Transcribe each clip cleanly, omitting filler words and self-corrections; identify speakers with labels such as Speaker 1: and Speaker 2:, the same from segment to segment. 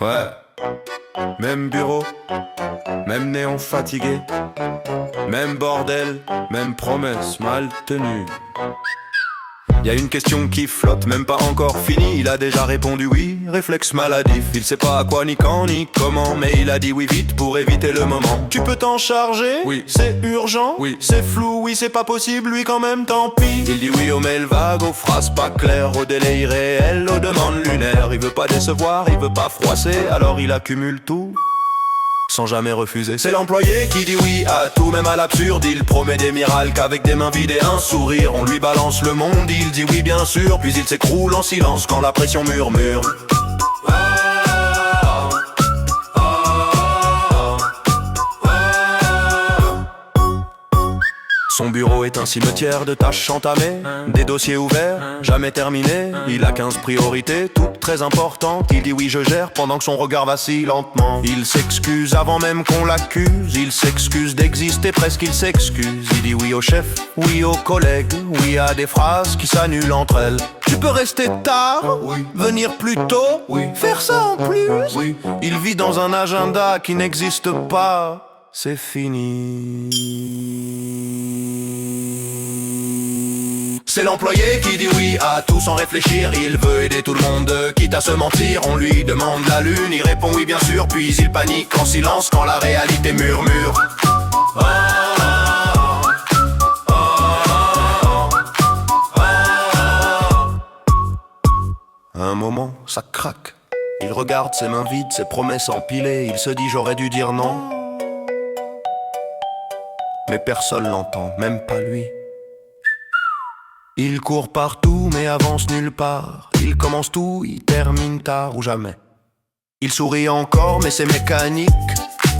Speaker 1: Ouais, même bureau, même néon fatigué, même bordel, même promesse mal tenue. Y a une question qui flotte, même pas encore finie. Il a déjà répondu oui, réflexe maladif. Il sait pas à quoi, ni quand, ni comment, mais il a dit oui vite pour éviter le moment. Tu peux t'en charger? Oui. C'est urgent? Oui. C'est flou? Oui, c'est pas possible, lui quand même, tant pis. Il dit oui aux mails vagues, aux phrases pas claires, aux délais irréels, aux demandes lunaires. Il veut pas décevoir, il veut pas froisser, alors il accumule tout sans jamais refuser. C'est l'employé qui dit oui à tout, même à l'absurde. Il promet des miracles qu'avec des mains vides et un sourire on lui balance le monde. Il dit oui bien sûr, puis il s'écroule en silence quand la pression murmure. Son bureau est un cimetière de tâches entamées, des dossiers ouverts, jamais terminés. Il a 15 priorités, toutes très importantes. Il dit oui je gère pendant que son regard vacille lentement. Il s'excuse avant même qu'on l'accuse. Il s'excuse d'exister, presque il s'excuse. Il dit oui au chef, oui aux collègues, oui à des phrases qui s'annulent entre elles. Tu peux rester tard, oui. Venir plus tôt, oui. Faire ça en plus, oui. Il vit dans un agenda qui n'existe pas. C'est fini. C'est l'employé qui dit oui à tout sans réfléchir. Il veut aider tout le monde, quitte à se mentir. On lui demande la lune, il répond oui bien sûr. Puis il panique en silence quand la réalité murmure. À un moment, ça craque. Il regarde ses mains vides, ses promesses empilées. Il se dit j'aurais dû dire non. Mais personne l'entend, même pas lui. Il court partout mais avance nulle part. Il commence tout, il termine tard ou jamais. Il sourit encore mais c'est mécanique.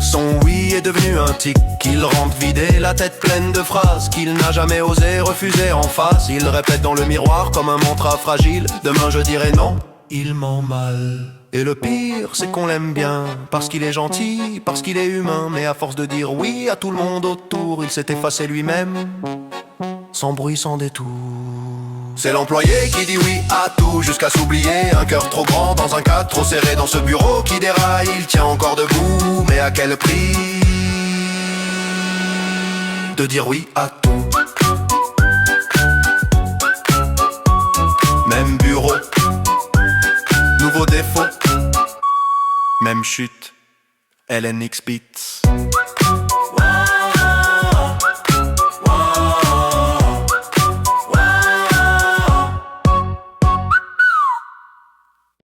Speaker 1: Son oui est devenu un tic. Il rentre vidé, la tête pleine de phrases qu'il n'a jamais osé refuser en face. Il répète dans le miroir comme un mantra fragile. Demain je dirai non, il ment mal. Et le pire c'est qu'on l'aime bien, parce qu'il est gentil, parce qu'il est humain. Mais à force de dire oui à tout le monde autour, il s'est effacé lui-même, sans bruit, sans détour. C'est l'employé qui dit oui à tout jusqu'à s'oublier. Un cœur trop grand dans un cadre trop serré. Dans ce bureau qui déraille, il tient encore debout. Mais à quel prix de dire oui à tout? Même bureau, nouveau défaut, même chute, LNX Beats.